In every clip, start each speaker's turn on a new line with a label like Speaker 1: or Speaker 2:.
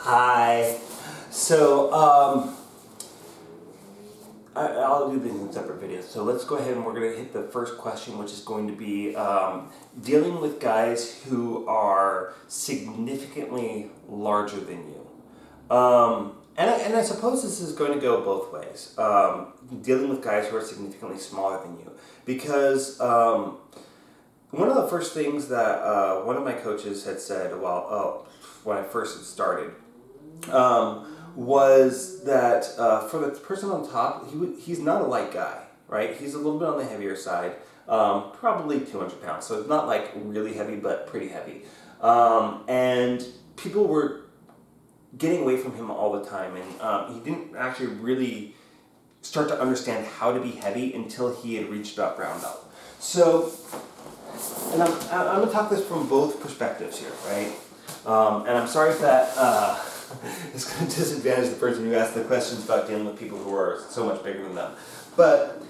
Speaker 1: Hi. So, I'll do these in separate videos. So let's go ahead and we're going to hit the first question, which is going to be dealing with guys who are significantly larger than you. And I suppose this is going to go both ways. Dealing with guys who are significantly smaller than you. Because one of the first things that one of my coaches had said when I first started was that for the person on top, he's not a light guy, right? He's a little bit on the heavier side, probably 200 pounds. So it's not like really heavy, but pretty heavy. And people were getting away from him all the time, and he didn't actually really start to understand how to be heavy until he had reached about brown belt. So, and I'm going to talk this from both perspectives here, right? And I'm sorry if that is going to disadvantage the person who asked the questions about dealing with people who are so much bigger than them. But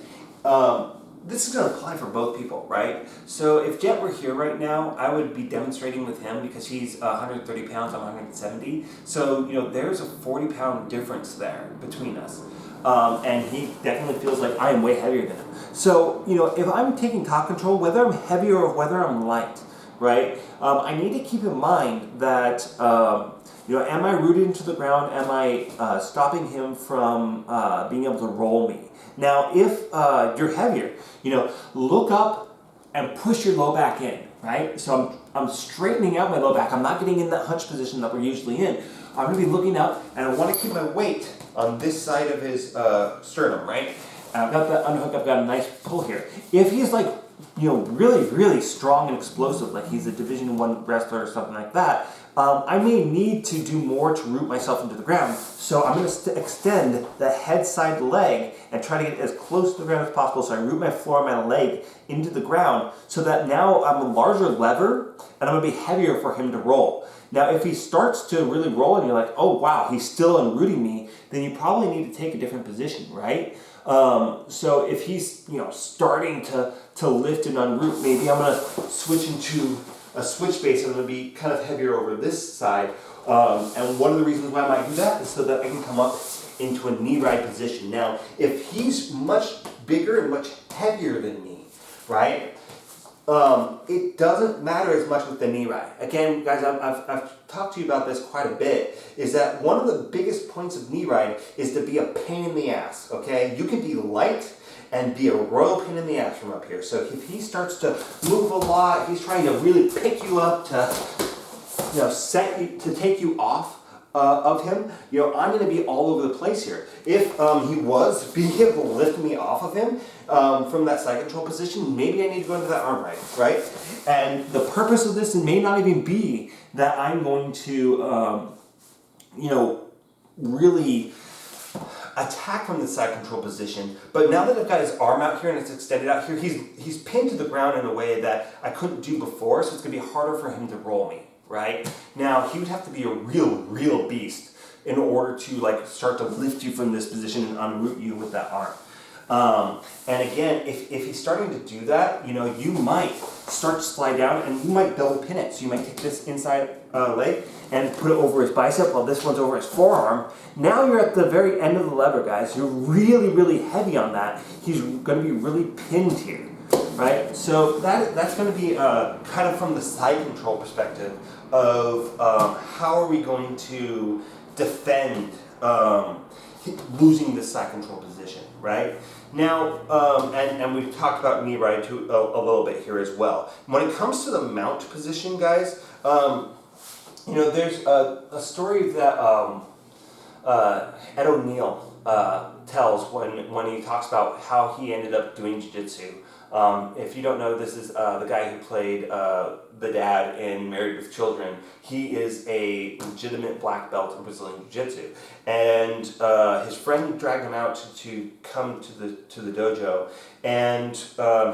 Speaker 1: this is going to apply for both people, right? So if Jet were here right now, I would be demonstrating with him because he's 130 pounds, I'm 170. So, there's a 40-pound difference there between us. And he definitely feels like I am way heavier than him. So, if I'm taking top control, whether I'm heavier or whether I'm light, right, I need to keep in mind that, am I rooted into the ground? Am I stopping him from being able to roll me? Now, if you're heavier, look up and push your low back in, right? So I'm straightening out my low back. I'm not getting in that hunch position that we're usually in. I'm going to be looking up, and I want to keep my weight on this side of his sternum, right? And I've got that unhooked. I've got a nice pull here. If he's like, really, really strong and explosive, like he's a Division I wrestler or something like that, I may need to do more to root myself into the ground. So I'm going to extend the head side leg and try to get as close to the ground as possible. So I root my floor of my leg into the ground so that now I'm a larger lever and I'm going to be heavier for him to roll. Now, if he starts to really roll and you're like, oh, wow, he's still unrooting me, then you probably need to take a different position, right? So if he's, starting to lift and unroot, maybe I'm going to switch into a switch base. I'm going to be kind of heavier over this side. And one of the reasons why I might do that is so that I can come up into a knee ride position. Now, if he's much bigger and much heavier than me, right, it doesn't matter as much with the knee ride. Again, guys, I've talked to you about this quite a bit, is that one of the biggest points of knee ride is to be a pain in the ass, okay? You can be light and be a royal pain in the ass from up here. So if he starts to move a lot, he's trying to really pick you up to take you off of him, I'm going to be all over the place here. If he was being able to lift me off of him from that side control position, maybe I need to go into that arm right? And the purpose of this may not even be that I'm going to, really attack from the side control position, but now that I've got his arm out here and it's extended out here, he's pinned to the ground in a way that I couldn't do before, so it's going to be harder for him to roll me, right? Now, he would have to be a real beast in order to start to lift you from this position and unroot you with that arm. And again, if he's starting to do that, you might start to slide down and you might double pin it. So you might take this inside leg and put it over his bicep while this one's over his forearm. Now you're at the very end of the lever, guys. You're really heavy on that. He's going to be really pinned here, right? So that's going to be kind of from the side control perspective of how are we going to defend losing this side control position, right? Now, and we've talked about knee ride too a little bit here as well. When it comes to the mount position, guys, there's a story that Ed O'Neill tells when he talks about how he ended up doing jiu-jitsu. If you don't know, this is the guy who played the dad in Married with Children. He is a legitimate black belt in Brazilian Jiu-Jitsu. And his friend dragged him out to come to the dojo. And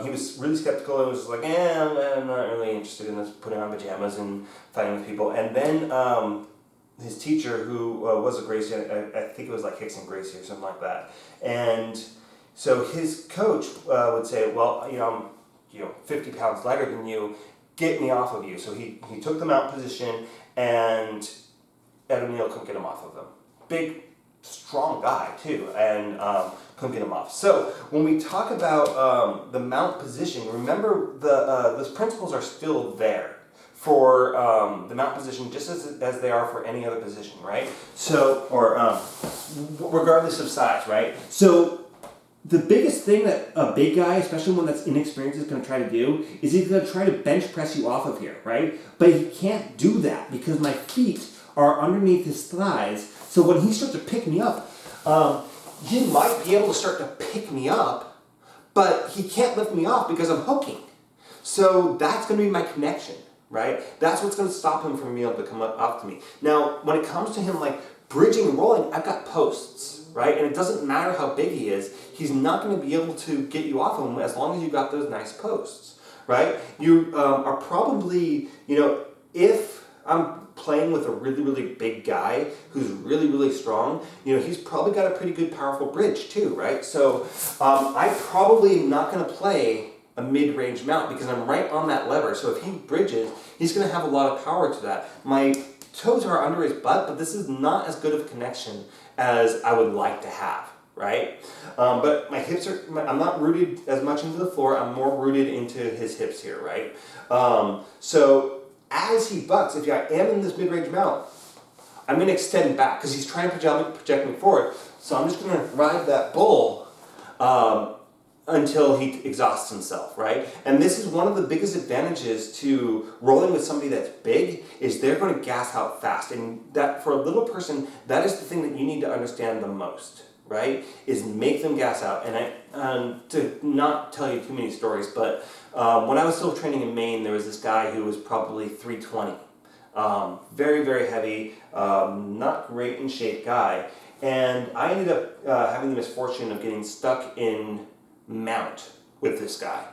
Speaker 1: he was really skeptical and was like, I'm not really interested in this, putting on pajamas and fighting with people. And then his teacher, who was a Gracie, I think it was like Hickson Gracie or something like that. And so his coach would say, well, I'm 50 pounds lighter than you, get me off of you. So he took the mount position and Ed O'Neill couldn't get him off of him. Big, strong guy too, and couldn't get him off. So when we talk about the mount position, remember those principles are still there for the mount position, just as they are for any other position, right? So, or regardless of size, right? So the biggest thing that a big guy, especially one that's inexperienced, is going to try to do is he's going to try to bench press you off of here, right? But he can't do that because my feet are underneath his thighs. So when he starts to pick me up, he might be able to start to pick me up, but he can't lift me off because I'm hooking. So that's going to be my connection, right? That's what's going to stop him from being able to come up to me. Now, when it comes to him like bridging and rolling, I've got posts, right? And it doesn't matter how big he is, he's not going to be able to get you off of him as long as you've got those nice posts, right? You are probably, if I'm playing with a really, really big guy who's really, really strong, he's probably got a pretty good, powerful bridge too, right? So I probably am not going to play a mid-range mount because I'm right on that lever. So if he bridges, he's going to have a lot of power to that. My toes are under his butt, but this is not as good of a connection as I would like to have, right? But my hips I'm not rooted as much into the floor. I'm more rooted into his hips here, right? So as he bucks, if I am in this mid-range mount, I'm going to extend back because he's trying to project me forward. So I'm just going to ride that bull until he exhausts himself, right? And this is one of the biggest advantages to rolling with somebody that's big is they're going to gas out fast. And that for a little person, that is the thing that you need to understand the most, right? Is make them gas out. And to not tell you too many stories, but when I was still training in Maine, there was this guy who was probably 320. Very, very heavy, not great in shape guy. And I ended up having the misfortune of getting stuck in mount with this guy.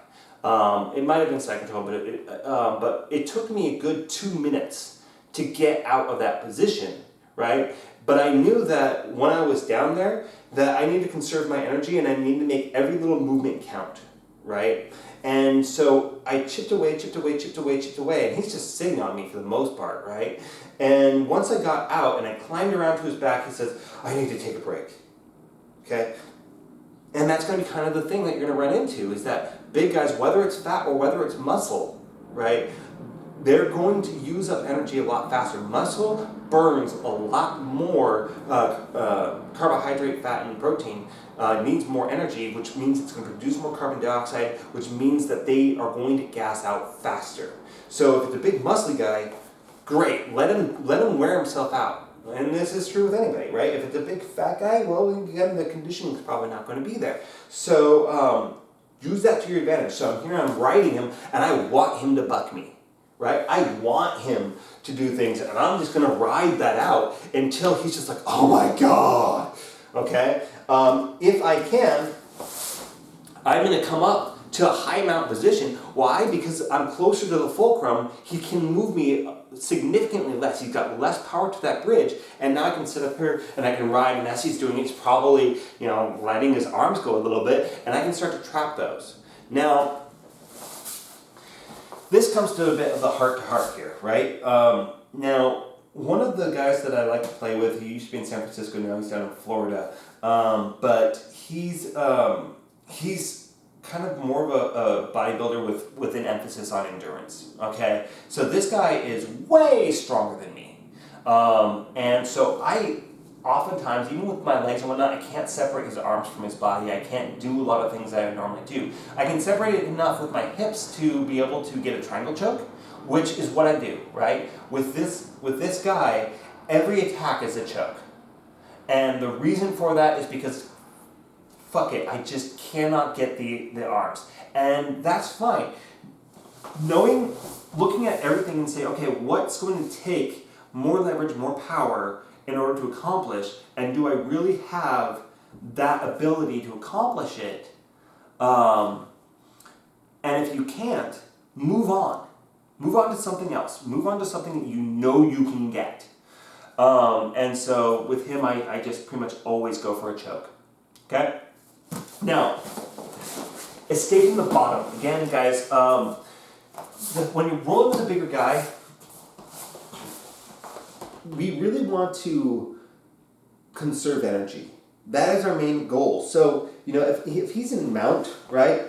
Speaker 1: It might have been second control, but it took me a good 2 minutes to get out of that position, right? But I knew that when I was down there, that I need to conserve my energy and I need to make every little movement count, right? And so I chipped away, and he's just sitting on me for the most part, right? And once I got out and I climbed around to his back, he says, I need to take a break, okay? And that's going to be kind of the thing that you're going to run into is that big guys, whether it's fat or whether it's muscle, right? They're going to use up energy a lot faster. Muscle burns a lot more carbohydrate, fat, and protein, needs more energy, which means it's going to produce more carbon dioxide, which means that they are going to gas out faster. So if it's a big muscly guy, great, let him wear himself out. And this is true with anybody, right? If it's a big fat guy, well, again, the conditioning is probably not going to be there. So use that to your advantage. So I'm riding him, and I want him to buck me, right? I want him to do things, and I'm just going to ride that out until he's just like, oh my God, okay? If I can, I'm going to come up to a high mount position. Why? Because I'm closer to the fulcrum. He can move me significantly less. He's got less power to that bridge, and now I can sit up here and I can ride, and as he's doing it, he's probably, letting his arms go a little bit, and I can start to trap those. Now, this comes to a bit of the heart-to-heart here, right? Now, one of the guys that I like to play with, he used to be in San Francisco, now he's down in Florida, but he's kind of more of a bodybuilder with an emphasis on endurance, okay? So this guy is way stronger than me. And so I oftentimes, even with my legs and whatnot, I can't separate his arms from his body. I can't do a lot of things that I normally do. I can separate it enough with my hips to be able to get a triangle choke, which is what I do, right? With this guy, every attack is a choke. And the reason for that is because fuck it, I just cannot get the arms. And that's fine. Looking at everything and say, okay, what's going to take more leverage, more power in order to accomplish, and do I really have that ability to accomplish it? And if you can't, move on. Move on to something else. Move on to something that you know you can get. And so with him, I just pretty much always go for a choke. Okay? Now, escaping the bottom. Again, guys, when you're rolling with a bigger guy, we really want to conserve energy. That is our main goal. So, if he's in mount, right,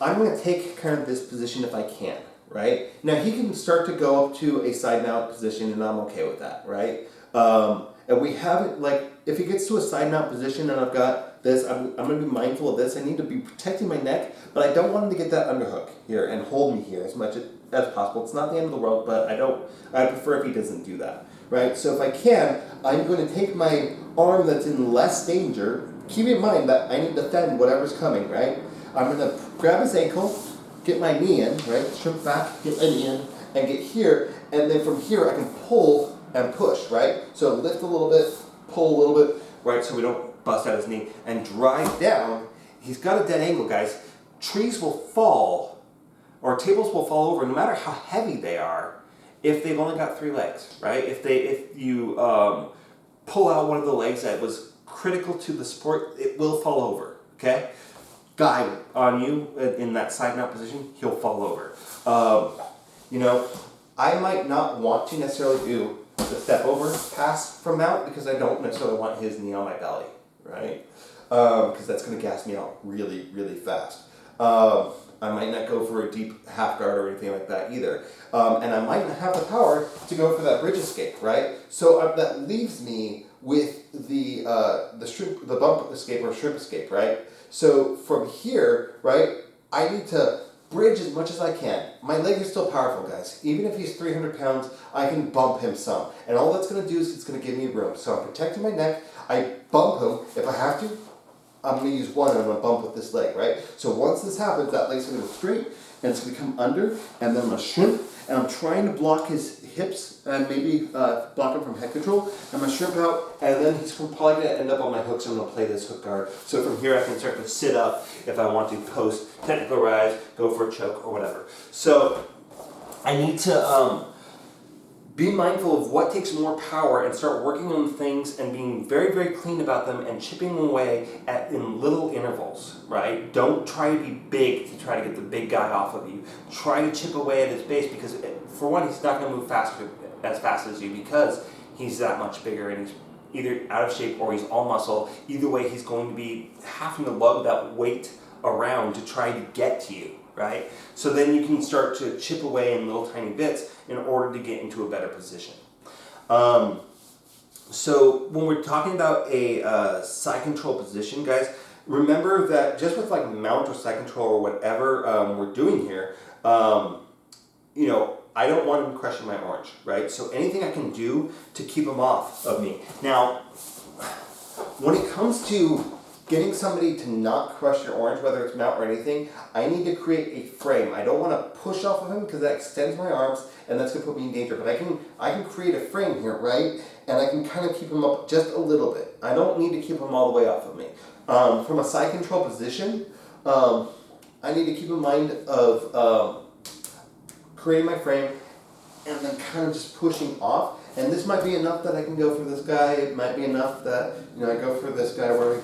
Speaker 1: I'm going to take kind of this position if I can, right? Now, he can start to go up to a side mount position, and I'm okay with that, right? And we haven't, if he gets to a side mount position and I've got this, I'm going to be mindful of this. I need to be protecting my neck, but I don't want him to get that underhook here and hold me here as much as possible. It's not the end of the world, but I prefer if he doesn't do that, right? So if I can, I'm going to take my arm that's in less danger. Keep in mind that I need to defend whatever's coming, right? I'm going to grab his ankle, get my knee in, right? Shrimp back, get my knee in, and get here. And then from here, I can pull and push, right? So lift a little bit, pull a little bit, right? So we don't bust out his knee. And drive down. He's got a dead angle, guys. Trees will fall, or tables will fall over, no matter how heavy they are, if they've only got 3 legs, right? If you pull out one of the legs that was critical to the support, it will fall over, okay? Guy on you in that side mount position, he'll fall over. I might not want to necessarily do the step over pass from mount because I don't necessarily want his knee on my belly, right? Because that's going to gas me out really, really fast. I might not go for a deep half guard or anything like that either. And I might not have the power to go for that bridge escape, right? So that leaves me with the bump escape or shrimp escape, right? So from here, right, I need to bridge as much as I can. My leg is still powerful, guys. Even if he's 300 pounds, I can bump him some. And all that's going to do is it's going to give me room. So I'm protecting my neck. I bump him. If I have to, I'm going to use one and I'm going to bump with this leg, right? So once this happens, that leg's going to go straight and it's going to come under, and then I'm going to shrimp, and I'm trying to block his hips and maybe block him from head control. I'm going to shrimp out, and then he's probably going to end up on my hooks. So I'm going to play this hook guard. So from here I can start to sit up if I want to post technical rise, go for a choke or whatever. So I need to be mindful of what takes more power and start working on things and being very, very clean about them and chipping away in little intervals, right? Don't try to be big to try to get the big guy off of you. Try to chip away at his base because, for one, he's not going to move as fast as you because he's that much bigger and he's either out of shape or he's all muscle. Either way, he's going to be having to lug that weight around to try to get to you, right? So then you can start to chip away in little tiny bits in order to get into a better position. So when we're talking about a side control position, guys, remember that just with like mount or side control or whatever we're doing here, I don't want him crushing my orange, right? So anything I can do to keep him off of me. Now, when it comes to getting somebody to not crush your orange, whether it's mount or anything, I need to create a frame. I don't want to push off of him because that extends my arms and that's going to put me in danger. But I can create a frame here, right? And I can kind of keep him up just a little bit. I don't need to keep him all the way off of me. From a side control position, I need to keep in mind of creating my frame and then kind of just pushing off. And this might be enough that I can go for this guy. It might be enough that I go for this guy where we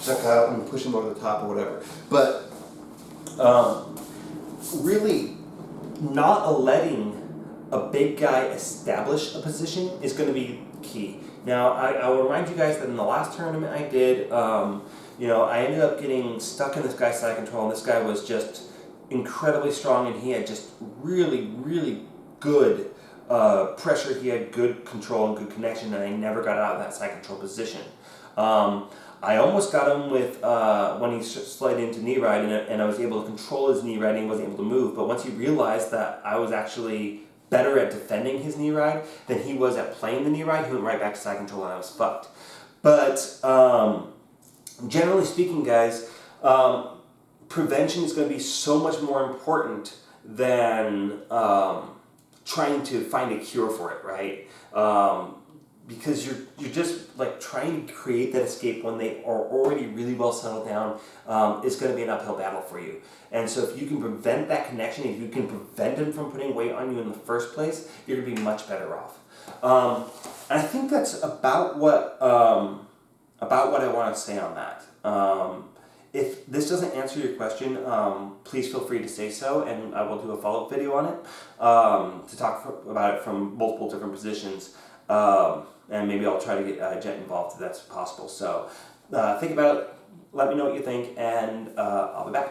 Speaker 1: check out and push him over the top or whatever. But really, not letting a big guy establish a position is going to be key. Now, I will remind you guys that in the last tournament I did, I ended up getting stuck in this guy's side control, and this guy was just incredibly strong, and he had just really, really good pressure. He had good control and good connection, and I never got out of that side control position. I almost got him with when he slid into knee ride, and I was able to control his knee ride, and he wasn't able to move. But once he realized that I was actually better at defending his knee ride than he was at playing the knee ride, he went right back to side control, and I was fucked. But generally speaking, guys, prevention is going to be so much more important than trying to find a cure for it, right? Because you're just like trying to create that escape when they are already really well settled down. It's going to be an uphill battle for you. And so if you can prevent that connection, if you can prevent them from putting weight on you in the first place, you're going to be much better off. And I think that's about what I want to say on that. If this doesn't answer your question, please feel free to say so, and I will do a follow-up video on it to talk about it from multiple different positions. And maybe I'll try to get Jet involved if that's possible. So think about it. Let me know what you think, and I'll be back.